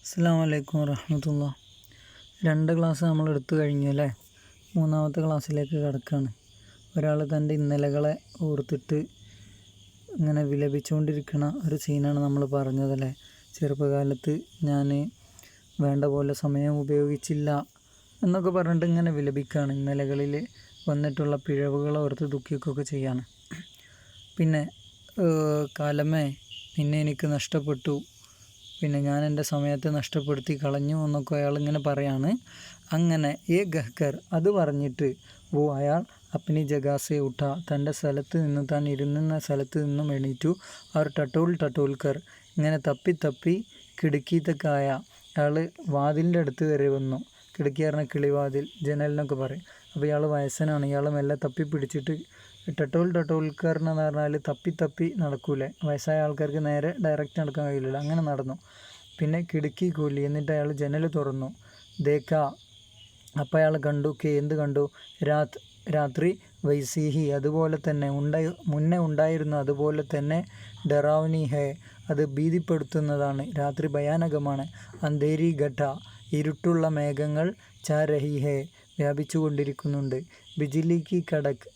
അസ്സലാമു അലൈക്കും വറഹ്മത്തുള്ളാഹി. 2 ക്ലാസ് നമ്മൾ എടുത്തു കഴിഞ്ഞു അല്ലേ. 3-ാമത്തെ ക്ലാസ്സിലേക്ക് കടക്കുകയാണ്. ഒരാൾ തൻ്റെ ഇന്നലകളെ ഓർത്തിട്ട് ഇങ്ങനെ വിലപിച്ചുകൊണ്ടിരിക്കുന്ന ഒരു സീനാണ് നമ്മൾ പറഞ്ഞതല്ലേ. ചെറുപ്പകാലത്ത് ഞാൻ വേണ്ട പോലെ സമയം ഉപയോഗിച്ചില്ല എന്നൊക്കെ പറഞ്ഞിട്ട് ഇങ്ങനെ വിലപിക്കുകയാണ്. ഇന്നലകളിൽ വന്നിട്ടുള്ള പിഴവുകളെ ഓർത്ത് ദുഃഖിക്കുകയൊക്കെ ചെയ്യാണ്. പിന്നെ കാലമേ നിന്നെ എനിക്ക് നഷ്ടപ്പെട്ടു, പിന്നെ ഞാൻ എൻ്റെ സമയത്തെ നഷ്ടപ്പെടുത്തി കളഞ്ഞു എന്നൊക്കെ അയാൾ ഇങ്ങനെ പറയാണ്. അങ്ങനെ ഗഹ്കർ അത് പറഞ്ഞിട്ട് അയാൾ അപ്നി ജഗാസെ ഉഠ, തൻ്റെ സ്ഥലത്ത് നിന്ന്, താൻ ഇരുന്ന സ്ഥലത്ത് നിന്നും എണീറ്റു. അവർ ടട്ടോൽക്കർ ഇങ്ങനെ തപ്പി കിടുക്കീത്തക്കായ അയാൾ വാതിലിൻ്റെ അടുത്ത് വരെ വന്നു. കിടുക്കി പറഞ്ഞ കിളിവാതിൽ, ജനലിനൊക്കെ പറയും. അപ്പോൾ ഇയാൾ വയസ്സനാണ്. ഇയാൾ മെല്ലെ തപ്പി പിടിച്ചിട്ട് ടട്ടോൽക്കർ എന്ന് പറഞ്ഞാൽ തപ്പി നടക്കൂലേ, വയസ്സായ ആൾക്കാർക്ക് നേരെ ഡയറക്റ്റ് നടക്കാൻ കഴിയില്ലല്ലോ, അങ്ങനെ നടന്നു. പിന്നെ കിടുക്കി കൂലി, എന്നിട്ട് അയാൾ ജനൽ തുറന്നു. ദേക്ക, അപ്പം അയാൾ കണ്ടു. എന്ത് കണ്ടു? രാത്രി വൈസീഹി, അതുപോലെ തന്നെ മുന്നേ ഉണ്ടായിരുന്നു അതുപോലെ തന്നെ. ഡെറാവ്നി ഹേ, അത് ഭീതിപ്പെടുത്തുന്നതാണ്. രാത്രി ഭയാനകമാണ്. അന്ധേരി ഘട്ട, ഇരുട്ടുള്ള മേഘങ്ങൾ. ചാരഹി ഹേ, വ്യാപിച്ചു കൊണ്ടിരിക്കുന്നുണ്ട്. ബിജിലിക്ക് കടക്ക്,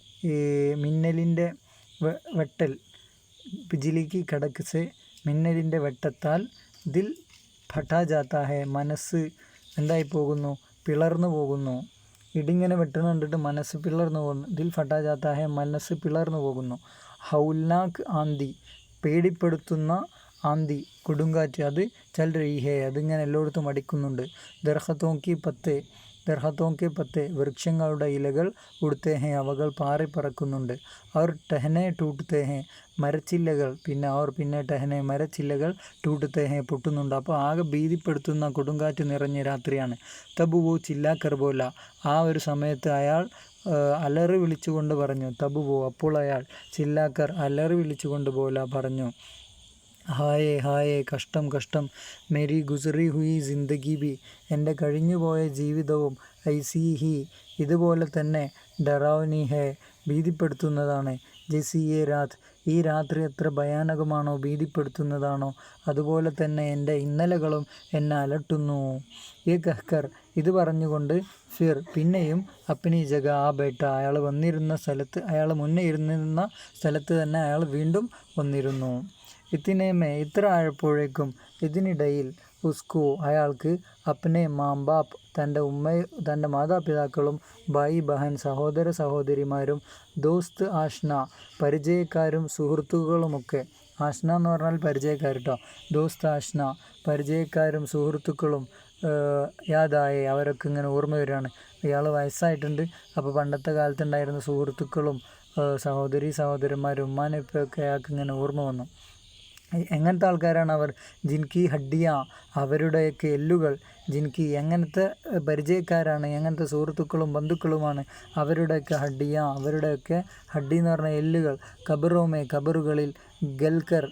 മിന്നലിൻ്റെ വെട്ടൽ. ബിജിലിക്ക് കടക്ക് സെ, മിന്നലിൻ്റെ വെട്ടത്താൽ. ദിൽ ഫട്ടാ ജാത്താ ഹേ, മനസ്സ് എന്തായി പോകുന്നു? പിളർന്നു പോകുന്നു. ഇടിങ്ങനെ വെട്ടണ കണ്ടിട്ട് മനസ്സ് പിളർന്നു പോകുന്നു. ദിൽ ഫട്ടാ ജാത്താ ഹേ, മനസ്സ് പിളർന്നു പോകുന്നു. ഹൗൽനാക്ക് ആന്തി, പേടിപ്പെടുത്തുന്ന ആന്തി, കൊടുങ്കാറ്റ്. അത് ചൽ രഹി ഹേ, അതിങ്ങനെ എല്ലായിടത്തും അടിക്കുന്നുണ്ട്. ദർഹത്തോക്കെ പത്തെ, വൃക്ഷങ്ങളുടെ ഇലകൾ. ഉടുത്തേ ഹേ, അവകൾ പാറിപ്പറക്കുന്നുണ്ട്. അവർ ടെഹനെ ടൂട്ടത്തെ ഹേ, മരച്ചില്ലകൾ. പിന്നെ ടെഹനെ, മരച്ചില്ലകൾ. ടൂട്ടത്തെ ഹേ, പൊട്ടുന്നുണ്ട്. അപ്പോൾ ആകെ ഭീതിപ്പെടുത്തുന്ന കൊടുങ്കാറ്റ് നിറഞ്ഞ രാത്രിയാണ്. തബുവോ ചില്ലാക്കർ പോല, ആ ഒരു സമയത്ത് അയാൾ അലറി വിളിച്ചുകൊണ്ട് പറഞ്ഞു. തബുവോ, അപ്പോൾ അയാൾ. ചില്ലാക്കർ, അലറി വിളിച്ചുകൊണ്ട് പോല പറഞ്ഞു. ഹായേ കഷ്ടം, മേരി ഗുസറി ഹുയി ജിന്ദഗി ബി, എൻ്റെ കഴിഞ്ഞുപോയ ജീവിതവും. ഐസി ഹി, ഇതുപോലെ തന്നെ. ഡറാവ്നി ഹേ, ഭീതിപ്പെടുത്തുന്നതാണ്. ജെസി രാത്, ഈ രാത്രി എത്ര ഭയാനകമാണോ, ഭീതിപ്പെടുത്തുന്നതാണോ, അതുപോലെ തന്നെ എൻ്റെ ഇന്നലകളും എന്നെ അലട്ടുന്നു. ഗഹ്കർ, ഇത് പറഞ്ഞുകൊണ്ട്. ഫിർ, പിന്നെയും. അപ്നി ജഗ ആ ബേട്ട, അയാൾ വന്നിരുന്ന സ്ഥലത്ത്, അയാൾ മുന്നേ ഇരുന്നിരുന്ന സ്ഥലത്ത് തന്നെ അയാൾ വീണ്ടും വന്നിരുന്നു. ഇത്തിനേമേ, ഇത്ര ആയപ്പോഴേക്കും. ഇതിനിടയിൽ. ഉസ്കു, അയാൾക്ക്. അപ്നെ മാംബാപ്പ്, തൻ്റെ മാതാപിതാക്കളും. ഭായി ബഹൻ, സഹോദര സഹോദരിമാരും. ദോസ്ത് ആഷ്ന, പരിചയക്കാരും സുഹൃത്തുക്കളുമൊക്കെ. ആഷ്ന എന്ന് പറഞ്ഞാൽ പരിചയക്കാർ കേട്ടോ. ദോസ്ത് ആഷ്ന, പരിചയക്കാരും സുഹൃത്തുക്കളും. യാദായെ, അവരൊക്കെ ഇങ്ങനെ ഓർമ്മ വരികയാണ്. ഇയാൾ വയസ്സായിട്ടുണ്ട്. അപ്പോൾ പണ്ടത്തെ കാലത്തുണ്ടായിരുന്ന സുഹൃത്തുക്കളും സഹോദരന്മാരും ഉമ്മാനെപ്പൊക്കെ അയാൾക്ക് ഇങ്ങനെ ഓർമ്മ വന്നു. എങ്ങനത്തെ ആൾക്കാരാണ് അവർ? ജിൻകി ഹഡ്ഡിയ, അവരുടെയൊക്കെ എല്ലുകൾ. ജിൻകി, എങ്ങനത്തെ പരിചയക്കാരാണ്, എങ്ങനത്തെ സുഹൃത്തുക്കളും ബന്ധുക്കളുമാണ് അവരുടെയൊക്കെ ഹഡ്ഡിയ, അവരുടെയൊക്കെ ഹഡ്ഡി എന്ന് പറഞ്ഞ എല്ലുകൾ. കബറോമേ, കബറുകളിൽ. ഗൽക്കർ,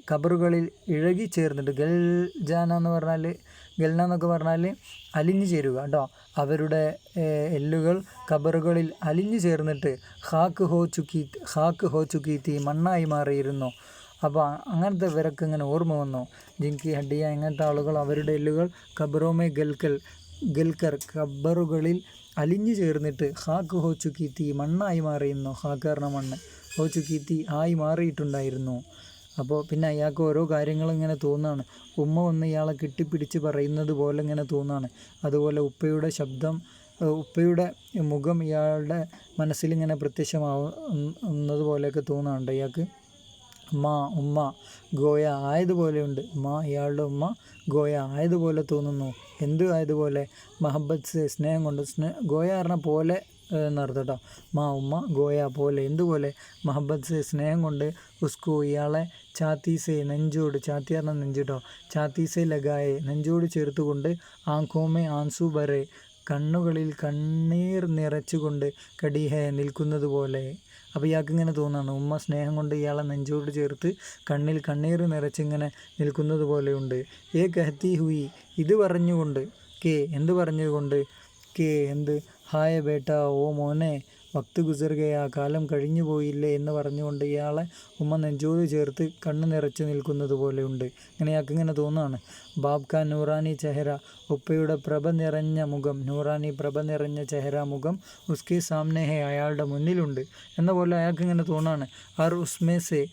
കബറുകളിൽ ഇഴകി ചേർന്നിട്ട്. ഗൽജാന എന്നൊക്കെ പറഞ്ഞാൽ അലിഞ്ഞു ചേരുക കേട്ടോ. അവരുടെ എല്ലുകൾ കബറുകളിൽ അലിഞ്ഞു ചേർന്നിട്ട്. ഹാക്ക് ഹോ ചുക്കീത്തി, മണ്ണായി മാറിയിരുന്നു. അപ്പോൾ അങ്ങനത്തെ ഇവരൊക്കെ ഇങ്ങനെ ഓർമ്മ വന്നു. ജിൻകി ഹഡ്ഡിയ, ഇങ്ങനത്തെ ആളുകൾ, അവരുടെ എല്ലുകൾ. കബറോമേ ഗൽക്കർ, കബറുകളിൽ അലിഞ്ഞു ചേർന്നിട്ട്. ഹാക്ക് ഹോ ചുക്കീത്തി, മണ്ണായി മാറിയിരുന്നു. ഹാക്ക് പറഞ്ഞ മണ്ണ്. ഹോ ചുക്കീത്തി, ആയി മാറിയിട്ടുണ്ടായിരുന്നു. അപ്പോൾ പിന്നെ അയാൾക്ക് ഓരോ കാര്യങ്ങളും ഇങ്ങനെ തോന്നുകയാണ്. ഉമ്മ വന്ന് ഇയാളെ കെട്ടിപ്പിടിച്ച് പറയുന്നത് പോലെ ഇങ്ങനെ തോന്നുകയാണ്. അതുപോലെ ഉപ്പയുടെ ശബ്ദം, ഉപ്പയുടെ മുഖം ഇയാളുടെ മനസ്സിലിങ്ങനെ പ്രത്യക്ഷമാവുന്നത് പോലെയൊക്കെ തോന്നുന്നുണ്ട് ഇയാൾക്ക്. ഉമ്മ ഗോയ ആയതുപോലെയുണ്ട്. ഇയാളുടെ ഉമ്മ ഗോയ ആയതുപോലെ തോന്നുന്നു. എന്ത് ആയതുപോലെ? മഹബത്ത്, സ്നേഹം കൊണ്ട്. ഗോയ പറഞ്ഞാൽ പോലെ എന്നർത്ഥം കേട്ടോ. ഉമ്മ ഗോയ പോലെ, എന്തുപോലെ? മഹബത്ത്, സ്നേഹം കൊണ്ട്. ഉസ്കു, ഇയാളെ. ചാത്തീസെ, നെഞ്ചോട്. ചാത്തി പറഞ്ഞാൽ നെഞ്ച് കേട്ടോ. ചാത്തീസെ ലഗായെ, നെഞ്ചോട് ചേർത്തുകൊണ്ട്. ആങ്കോമേ ആൻസു ബരെ, കണ്ണുകളിൽ കണ്ണീർ നിറച്ചുകൊണ്ട്. കടിഹേ, നിൽക്കുന്നത് പോലെ. അപ്പോൾ ഇയാൾക്ക് ഇങ്ങനെ തോന്നുകയാണ്, ഉമ്മ സ്നേഹം കൊണ്ട് ഇയാളെ നെഞ്ചോട് ചേർത്ത് കണ്ണിൽ കണ്ണീർ നിറച്ചിങ്ങനെ നിൽക്കുന്നത് പോലെയുണ്ട്. കഹത്തി ഹുയി, ഇത് പറഞ്ഞുകൊണ്ട്. എന്ത് പറഞ്ഞുകൊണ്ട്? എന്ത്? ഹായ ബേട്ട, ഓ മോനെ. വക്ത് ഗുസർ ഗയ, കാലം കഴിഞ്ഞു പോയില്ലേ എന്ന് പറഞ്ഞുകൊണ്ട് ഇയാളെ ഉമ്മ നെഞ്ചോട് ചേർത്ത് കണ്ണ് നിറച്ച് നിൽക്കുന്നത് പോലെയുണ്ട്. ഇങ്ങനെ ഇയാൾക്ക് ഇങ്ങനെ തോന്നുകയാണ്. ബാബ് ഖാൻ നൂറാനി ചെഹര, ഉപ്പയുടെ പ്രഭ നിറഞ്ഞ മുഖം, നൂറാനി പ്രഭ നിറഞ്ഞ ചെഹര മുഖം, ഉസ്കെ സാമനെ ഹെ, അയാളുടെ മുന്നിലുണ്ട് എന്ന പോലെ അയാൾക്ക് ഇങ്ങനെ തോന്നുകയാണ്. അവർ ഉസ്മേസെ,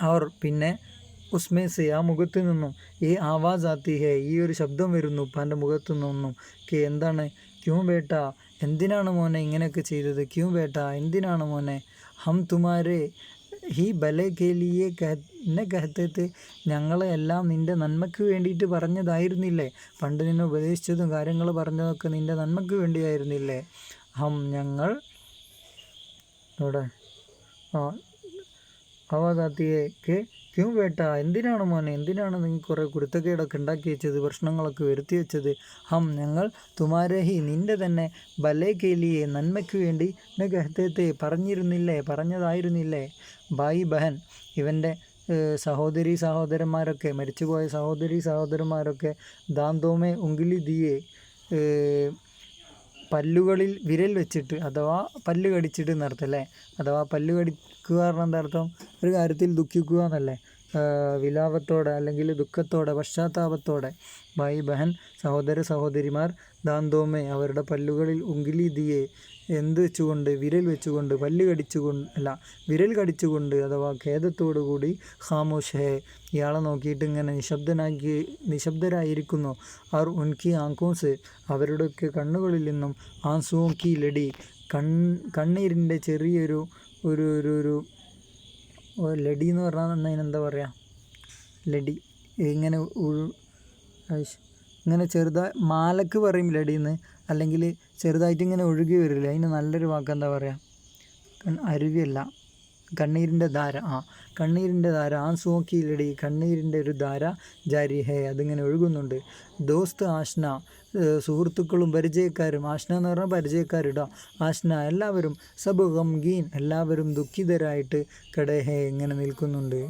അവർ പിന്നെ ഉസ്മേസെ, ആ മുഖത്ത് നിന്നും ഈ ആവാസ് ആത്തി ഹെ, ഈ ഒരു ശബ്ദം വരുന്നു ഉപ്പാൻ്റെ മുഖത്തു നിന്നും. കെ, എന്താണ്? ക്യൂ ബേട്ട, എന്തിനാണ് മോനെ ഇങ്ങനെയൊക്കെ ചെയ്തത്? ക്യൂ ബേട്ട, എന്തിനാണ് മോനെ? ഹം തുമാരെ ഹി ഭലെ കെ ലിയെ എന്നെ കഹത്തെ, ഞങ്ങളെ എല്ലാം നിൻ്റെ നന്മയ്ക്ക് വേണ്ടിയിട്ട് പറഞ്ഞതായിരുന്നില്ലേ? പണ്ട് നിന്നെ ഉപദേശിച്ചതും കാര്യങ്ങൾ പറഞ്ഞതൊക്കെ നിൻ്റെ നന്മയ്ക്ക് വേണ്ടിയായിരുന്നില്ലേ? ഹം, ഞങ്ങൾ, ഇവിടെ ആവാസാത്തിയെ കെ ക്യൂ ബേട്ട, എന്തിനാണ് മോനെ, എന്തിനാണ് നീ കുറേ കുരുത്തക്കേടൊക്കെ ഉണ്ടാക്കി വെച്ചത്, പ്രശ്നങ്ങളൊക്കെ വരുത്തി വെച്ചത്? ഹം, ഞങ്ങൾ തുമാരഹി, നിൻ്റെ തന്നെ ഭലേ കേലിയെ, നന്മയ്ക്ക് വേണ്ടി നെ കഹത്തെ, പറഞ്ഞിരുന്നില്ലേ, പറഞ്ഞതായിരുന്നില്ലേ? ഭായി ബഹൻ, ഇവൻ്റെ സഹോദരി സഹോദരന്മാരൊക്കെ, മരിച്ചുപോയ സഹോദരി സഹോദരന്മാരൊക്കെ ദാന്തോമേ ഉങ്കിലി ദിയെ, പല്ലുകളിൽ വിരൽ വെച്ചിട്ട്, അഥവാ പല്ല് കടിച്ചിട്ട് എന്നർത്ഥം, അഥവാ പല്ല് കടിക്കുക പറഞ്ഞാൽ എന്താ അർത്ഥം? ഒരു കാര്യത്തിൽ ദുഃഖിക്കുക എന്നല്ലേ, വിലാപത്തോടെ അല്ലെങ്കിൽ ദുഃഖത്തോടെ പശ്ചാത്താപത്തോടെ. ഭായി ബഹൻ, സഹോദര സഹോദരിമാർ, ദാന്തോമേ, അവരുടെ പല്ലുകളിൽ, ഉങ്കിലി ദിയെ, എന്ത് വെച്ചുകൊണ്ട്? വിരൽ വെച്ചുകൊണ്ട്, പല്ല് കടിച്ചുകൊണ്ട് അല്ല വിരൽ കടിച്ചുകൊണ്ട്, അഥവാ ഖേദത്തോടു കൂടി. ഖാമോഷ് ഹേ, ഇയാളെ നോക്കിയിട്ട് ഇങ്ങനെ നിശബ്ദരായിരിക്കുന്നു. അവർ ഉൻകി ആങ്കോസ്, അവരുടെയൊക്കെ കണ്ണുകളിൽ നിന്നും, ആൻസുവോ കി ലടി, കണ്ണീരിൻ്റെ ചെറിയൊരു ഒരു ഒരു ഒരു ലടി എന്ന് പറഞ്ഞാൽ അതിനെന്താ പറയുക? ലടി ഇങ്ങനെ ഇങ്ങനെ മാലക്ക് പറയും ലടിന്ന്, അല്ലെങ്കിൽ ചെറുതായിട്ട് ഇങ്ങനെ ഒഴുകി വരില്ല, അതിന് നല്ലൊരു വാക്ക് എന്താ പറയുക? അരുവിയല്ല, കണ്ണീരിൻ്റെ ധാര. കണ്ണീരിൻ്റെ ധാര. ആൻസുവോ കി ലടി, കണ്ണീരിൻ്റെ ഒരു ധാര. ജാരി ഹേ, അതിങ്ങനെ ഒഴുകുന്നുണ്ട്. ദോസ്ത് ആഷ്ന, സുഹൃത്തുക്കളും പരിചയക്കാരും. ആഷ്ന എന്ന് പറഞ്ഞാൽ പരിചയക്കാരിടാം. ആഷ്ന, എല്ലാവരും. സബ് ഗംഗീൻ, എല്ലാവരും ദുഃഖിതരായിട്ട്. കടേ ഹേ, ഇങ്ങനെ നിൽക്കുന്നുണ്ട്.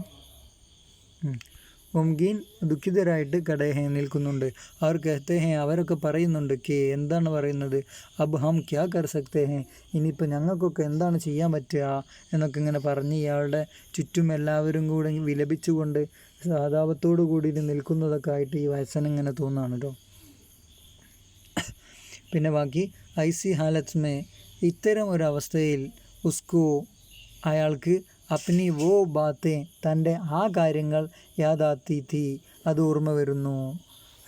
ഗംഗീൻ, ദുഃഖിതരായിട്ട്. കടേ ഹേ, നിൽക്കുന്നുണ്ട്. അവർ കഹത്തെ ഹേ, അവരൊക്കെ പറയുന്നുണ്ട്. കെ, എന്താണ് പറയുന്നത്? അബ് ഹം ക്യാ കർ സക്തേ ഹേ, ഇനിയിപ്പോൾ ഞങ്ങൾക്കൊക്കെ എന്താണ് ചെയ്യാൻ പറ്റുക എന്നൊക്കെ ഇങ്ങനെ പറഞ്ഞ് ഇയാളുടെ ചുറ്റും എല്ലാവരും കൂടെ വിലപിച്ചുകൊണ്ട് സഹതാപത്തോടു കൂടി നിൽക്കുന്നതൊക്കെ ആയിട്ട് ഈ വയസ്സൻ ഇങ്ങനെ തോന്നുകയാണ് കേട്ടോ. പിന്നെ ബാക്കി, ഐസി ഹാലത്ത് മേ, ഇത്തരം ഒരവസ്ഥയിൽ, ഉസ്കോ, അയാൾക്ക്, അപ്നി വോ ബാത്തെ, തൻ്റെ ആ കാര്യങ്ങൾ, യാദാത്തി തീ, അത് ഓർമ്മ വരുന്നു.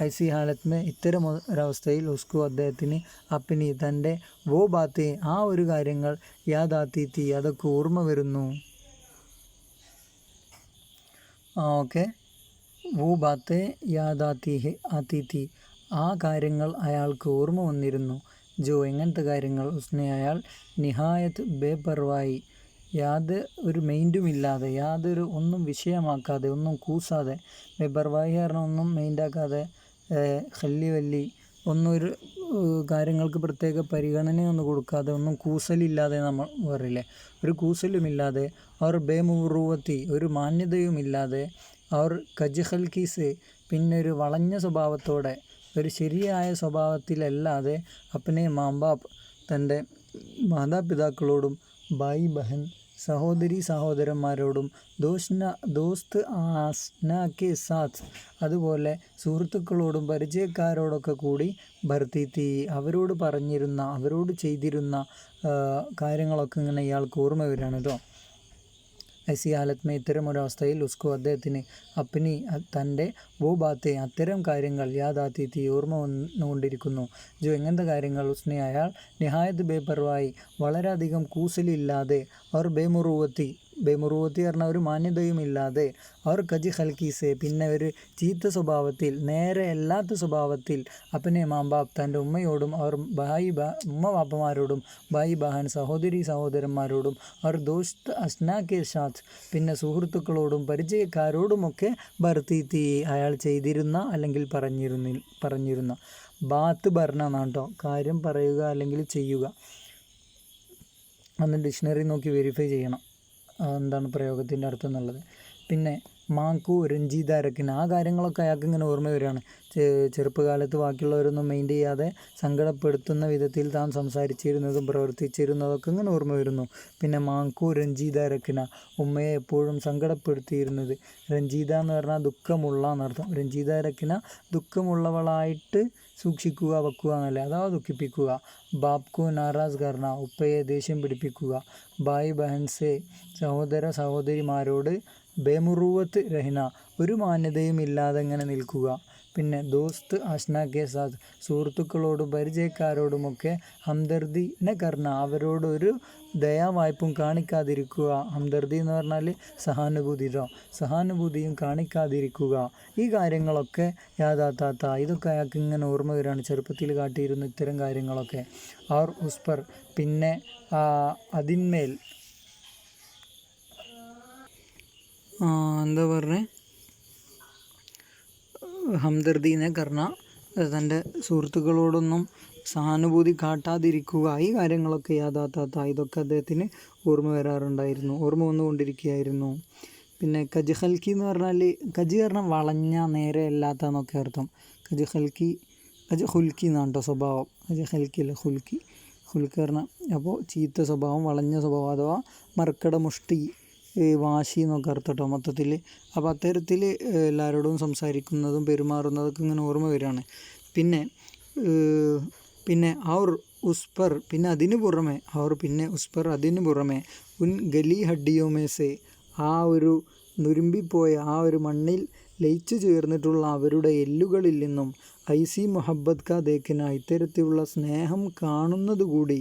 ഐസി ഹാലത്ത് മേ, ഇത്തരം ഒരവസ്ഥയിൽ, ഉസ്കോ, അദ്ദേഹത്തിന്, അപ്നി, തൻ്റെ, വോ ബാത്തെ, ആ ഒരു കാര്യങ്ങൾ, യാദാത്തി തീ, അതൊക്കെ ഓർമ്മ വരുന്നു. ഓക്കെ, വോ ബാത്തെ ആത്തി തീ, ആ കാര്യങ്ങൾ അയാൾക്ക് ഓർമ്മ വന്നിരുന്നു. ജോ, എങ്ങനത്തെ കാര്യങ്ങൾ? ഉസ്നെ, അയാൾ, നിഹായത്ത് ബേപർവായി, ഒരു മൈൻഡുമില്ലാതെ, യാതൊരു ഒന്നും വിഷയമാക്കാതെ, ഒന്നും കൂസാതെ. ബേപർവായി കാരണം ഒന്നും മൈൻഡാക്കാതെ, ഖല്ലി വല്ലി, ഒന്നും ഒരു കാര്യങ്ങൾക്ക് പ്രത്യേക പരിഗണനയൊന്നും കൊടുക്കാതെ, ഒന്നും കൂസലില്ലാതെ നമ്മൾ പറയില്ലേ, ഒരു കൂസലുമില്ലാതെ. അവർ ബേമുറുവത്തി, ഒരു മാന്യതയുമില്ലാതെ. അവർ കജ്ഹൽക്കീസ്, പിന്നെ ഒരു വളഞ്ഞ സ്വഭാവത്തോടെ, ഒരു ശരിയായ സ്വഭാവത്തിലല്ലാതെ. അപ്പനെ മാംബാപ്പ്, തൻ്റെ മാതാപിതാക്കളോടും. ഭായി ബഹൻ, സഹോദരി സഹോദരന്മാരോടും. ദോസ്ത് ആസ്ന കെ സാത്ത്, അതുപോലെ സുഹൃത്തുക്കളോടും പരിചയക്കാരോടൊക്കെ കൂടി. ഭർത്തി തീ, അവരോട് പറഞ്ഞിരുന്ന, അവരോട് ചെയ്തിരുന്ന കാര്യങ്ങളൊക്കെ ഇങ്ങനെ ഇയാൾക്ക് ഓർമ്മ വരികയാണ് കേട്ടോ. ഐസി ഹാലത്ത് മേ, ഇത്തരം ഒരവസ്ഥയിൽ, ഉസ്കോ, അദ്ദേഹത്തിന്, അപ്നി, തൻ്റെ, വോ ബാത്തെ, അത്തരം കാര്യങ്ങൾ, യാദാത്തി തീ, ഓർമ്മ വന്നുകൊണ്ടിരിക്കുന്നു. ജോ, എങ്ങനത്തെ കാര്യങ്ങൾ? ഉസ്നെ, അയാൾ, നിഹായത്ത് ബേപർവായി, വളരെയധികം കൂസലില്ലാതെ. അവർ ബേമുറുവത്തി പറഞ്ഞാൽ ഒരു മാന്യതയുമില്ലാതെ. അവർ കജി ഹൽക്കീസെ, പിന്നെ ഒരു ചീത്ത സ്വഭാവത്തിൽ, നേരെ അല്ലാത്ത സ്വഭാവത്തിൽ. അപ്പനെ മാംബാപ്പ്, തൻ്റെ ഉമ്മയോടും. അവർ ഉമ്മ വാപ്പമാരോടും. ഭായി ബഹൻ, സഹോദരി സഹോദരന്മാരോടും. അവർ ദോസ്ത് അസ്ന കെ സാത്ത്, പിന്നെ സുഹൃത്തുക്കളോടും പരിചയക്കാരോടുമൊക്കെ. ഭർത്തി തീ, അയാൾ ചെയ്തിരുന്ന അല്ലെങ്കിൽ പറഞ്ഞിരുന്ന. ബാത്ത് ഭരണ എന്നാണ് കേട്ടോ, കാര്യം പറയുക അല്ലെങ്കിൽ ചെയ്യുക. അന്ന് ഡിക്ഷണറി നോക്കി വെരിഫൈ ചെയ്യണം എന്താണ് പ്രയോഗത്തിൻ്റെ അർത്ഥം എന്നുള്ളത്. പിന്നെ മാക്കു രഞ്ജിതാരക്കിന് ആ കാര്യങ്ങളൊക്കെ അയാൾക്ക് ഇങ്ങനെ ഓർമ്മ വരികയാണ്. ചെറുപ്പകാലത്ത് ബാക്കിയുള്ളവരൊന്നും മൈൻഡ് ചെയ്യാതെ സങ്കടപ്പെടുത്തുന്ന വിധത്തിൽ താൻ സംസാരിച്ചിരുന്നതും പ്രവർത്തിച്ചിരുന്നതൊക്കെ ഇങ്ങനെ ഓർമ്മ വരുന്നു. പിന്നെ മാക്കു രഞ്ജിതാരക്കിന ഉമ്മയെ എപ്പോഴും സങ്കടപ്പെടുത്തിയിരുന്നത്. രഞ്ജിത എന്ന് പറഞ്ഞാൽ ദുഃഖമുള്ള എന്നർത്ഥം. രഞ്ജിതാരക്കിന ദുഃഖമുള്ളവളായിട്ട് സൂക്ഷിക്കുക, വെക്കുക എന്നല്ലേ, അഥവാ ദുഃഖിപ്പിക്കുക. ബാപ്കു നാറാസ് കർണ ഉപ്പയെ ദേഷ്യം പിടിപ്പിക്കുക. ഭായ് ബഹൻസെ സഹോദര സഹോദരിമാരോട് ബേമുറൂവത്ത് രഹ്ന ഒരു മാന്യതയും ഇല്ലാതെ ഇങ്ങനെ നിൽക്കുക. പിന്നെ ദോസ്ത് ആഷ്ന കെ സാത്ത് സുഹൃത്തുക്കളോടും പരിചയക്കാരോടുമൊക്കെ ഹംദർദി നെ കർണ അവരോടൊരു ദയാവായ്പും കാണിക്കാതിരിക്കുക. ഹംദർദി എന്ന് പറഞ്ഞാൽ സഹാനുഭൂതിയും കാണിക്കാതിരിക്കുക. ഈ കാര്യങ്ങളൊക്കെ യാഥാത്താത്ത ഇതൊക്കെ അയാൾക്ക് ഇങ്ങനെ ഓർമ്മ വരികയാണ്. ചെറുപ്പത്തിൽ കാട്ടിയിരുന്ന ഇത്തരം കാര്യങ്ങളൊക്കെ. അവർ ഉസ്പർ പിന്നെ അതിന്മേൽ എന്താ പറഞ്ഞേ, ഹംദർദീനെ കർണ തൻ്റെ സുഹൃത്തുക്കളോടൊന്നും സഹാനുഭൂതി കാട്ടാതിരിക്കുക. ഈ കാര്യങ്ങളൊക്കെ യാഥാത്താത്ത ഇതൊക്കെ അദ്ദേഹത്തിന് ഓർമ്മ വന്നുകൊണ്ടിരിക്കുകയായിരുന്നു. പിന്നെ കജ് ഹൽക്കി എന്ന് പറഞ്ഞാൽ, കജ് പറഞ്ഞാൽ വളഞ്ഞ നേരെ അല്ലാത്ത എന്നൊക്കെ അർത്ഥം. കജ് ഹുൽക്കി എന്നാണ് കേട്ടോ സ്വഭാവം. കജ് ഹൽക്കി അല്ല ഹുൽക്കി പറഞ്ഞാൽ അപ്പോൾ ചീത്ത സ്വഭാവം, വളഞ്ഞ സ്വഭാവം അഥവാ മർക്കട മുഷ്ടി, വാശി എന്നൊക്കെ അർത്ഥം കേട്ടോ മൊത്തത്തിൽ. അപ്പോൾ അത്തരത്തിൽ എല്ലാവരോടും സംസാരിക്കുന്നതും പെരുമാറുന്നതൊക്കെ ഇങ്ങനെ ഓർമ്മ വരികയാണ്. പിന്നെ അവർ ഉസ്പർ പിന്നെ അതിന് പുറമെ ഉൻ ഗലി ഹഡ്ഡിയോമേസെ ആ ഒരു നുരുമ്പിപ്പോയ ആ ഒരു മണ്ണിൽ ലയിച്ചു ചേർന്നിട്ടുള്ള അവരുടെ എല്ലുകളിൽ നിന്നും ഐസി മൊഹബ്ബത് കാ ദേഖന ഇത്തരത്തിലുള്ള സ്നേഹം കാണുന്നത് കൂടി.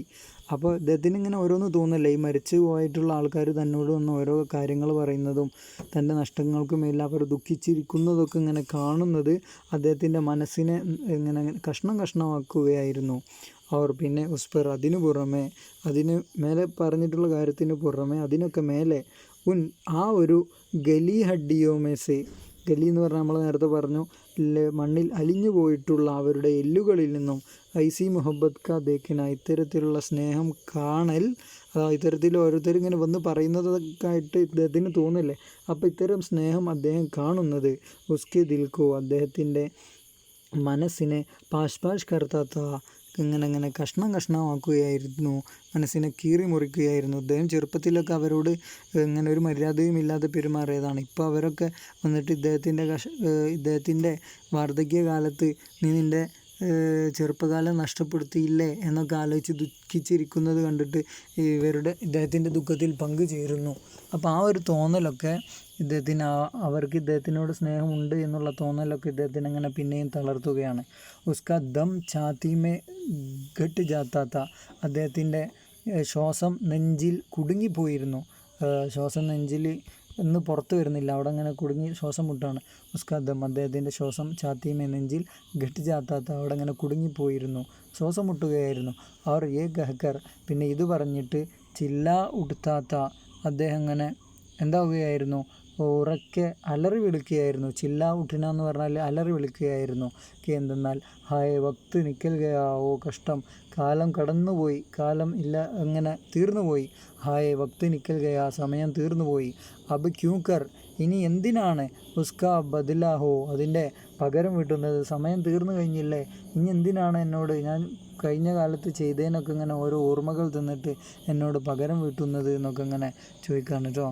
അപ്പോൾ അദ്ദേഹത്തിന് ഇങ്ങനെ ഓരോന്ന് തോന്നല്ലേ, ഈ മരിച്ചു പോയിട്ടുള്ള ആൾക്കാർ തന്നോട് വന്ന് ഓരോ കാര്യങ്ങൾ പറയുന്നതും തൻ്റെ നഷ്ടങ്ങൾക്ക് മേൽ അവർ ദുഃഖിച്ചിരിക്കുന്നതൊക്കെ ഇങ്ങനെ കാണുന്നത് അദ്ദേഹത്തിൻ്റെ മനസ്സിനെ ഇങ്ങനെ കഷ്ണമാക്കുകയായിരുന്നു. അവർ പിന്നെ ഉസ്പർ അതിനു മേലെ പറഞ്ഞിട്ടുള്ള കാര്യത്തിന് പുറമെ അതിനൊക്കെ മേലെ ആ ഒരു ഗലി ഹഡ്ഡിയോമേസെ, ഗലി എന്ന് പറഞ്ഞാൽ നമ്മൾ നേരത്തെ പറഞ്ഞു മണ്ണിൽ അലിഞ്ഞു പോയിട്ടുള്ള അവരുടെ എല്ലുകളിൽ നിന്നും ഐസി മുഹബ്ബത് കാ ദേഖന ഇത്തരത്തിലുള്ള സ്നേഹം കാണൽ, അതായത് ഇത്തരത്തിൽ ഓരോരുത്തരും ഇങ്ങനെ വന്ന് പറയുന്നതൊക്കെ ആയിട്ട് ഇദ്ദേഹത്തിന് തോന്നില്ലേ. അപ്പോൾ ഇത്തരം സ്നേഹം അദ്ദേഹം കാണുന്നത് ഉസ്കെ ദിൽക്കോ അദ്ദേഹത്തിൻ്റെ മനസ്സിനെ പാഷ് കർത്താത്ത ഇങ്ങനെ കഷ്ണമാക്കുകയായിരുന്നു, മനസ്സിനെ കീറി മുറിക്കുകയായിരുന്നു. അദ്ദേഹം ചെറുപ്പത്തിലൊക്കെ അവരോട് ഇങ്ങനെ ഒരു മര്യാദയും ഇല്ലാതെ പെരുമാറിയതാണ്. ഇപ്പോൾ അവരൊക്കെ വന്നിട്ട് ഇദ്ദേഹത്തിൻ്റെ വാർദ്ധക്യകാലത്ത് നീ നിൻ്റെ ചെറുപ്പകാലം നഷ്ടപ്പെടുത്തിയില്ലേ എന്നൊക്കെ ആലോചിച്ച് ദുഃഖിച്ചിരിക്കുന്നത് കണ്ടിട്ട് ഇദ്ദേഹത്തിൻ്റെ ദുഃഖത്തിൽ പങ്കുചേരുന്നു. അപ്പോൾ ആ ഒരു തോന്നലൊക്കെ അവർക്ക് ഇദ്ദേഹത്തിനോട് സ്നേഹമുണ്ട് എന്നുള്ള തോന്നലൊക്കെ ഇദ്ദേഹത്തിന് അങ്ങനെ പിന്നെയും തളർത്തുകയാണ്. ഉസ്കാ ദം ഛാത്തിമേ ഘട്ട് ജാത്താത്ത അദ്ദേഹത്തിൻ്റെ ശ്വാസം നെഞ്ചിൽ കുടുങ്ങിപ്പോയിരുന്നു. ശ്വാസം നെഞ്ചിൽ ഇന്ന് പുറത്ത് വരുന്നില്ല, അവിടെ അങ്ങനെ കുടുങ്ങി ശ്വാസം മുട്ടാണ്. ഉസ്കാ ദം അദ്ദേഹത്തിൻ്റെ ശ്വാസം ഛാത്തിമേ നെഞ്ചിൽ ഘട്ട് ജാത്താത്ത അവിടെ അങ്ങനെ കുടുങ്ങിപ്പോയിരുന്നു, ശ്വാസം മുട്ടുകയായിരുന്നു. അവർ ഗഹ്കർ പിന്നെ ഇത് പറഞ്ഞിട്ട് ചില്ല ഉടുത്താത്ത അദ്ദേഹം ഇങ്ങനെ എന്താവുകയായിരുന്നു, ഉറക്കെ അലറി വിളിക്കുകയായിരുന്നു. ചില്ല ഉഠിന എന്ന് പറഞ്ഞാൽ അലറി വിളിക്കുകയായിരുന്നു. എന്തെന്നാൽ ഹായ് വക്ത് നിക്കൽ ഗയാ, ഓ കഷ്ടം, കാലം കടന്നുപോയി, കാലം ഇല്ല അങ്ങനെ തീർന്നുപോയി. ഹായ് വക്ത് നിക്കൽ ഗയാ സമയം തീർന്നുപോയി. അബ് ക്യൂക്കർ ഇനി എന്തിനാണ്, ഉസ്കാ ബദലാഹോ അതിൻ്റെ പകരം വീട്ടുന്നത്, സമയം തീർന്നു കഴിഞ്ഞില്ലേ, ഇനി എന്തിനാണ് എന്നോട് ഞാൻ കഴിഞ്ഞ കാലത്ത് ചെയ്തതിനൊക്കെ ഇങ്ങനെ ഓരോ ഓർമ്മകൾ തന്നിട്ട് എന്നോട് പകരം വീട്ടുന്നത് എന്നൊക്കെ ഇങ്ങനെ ചോദിക്കാണ് കേട്ടോ.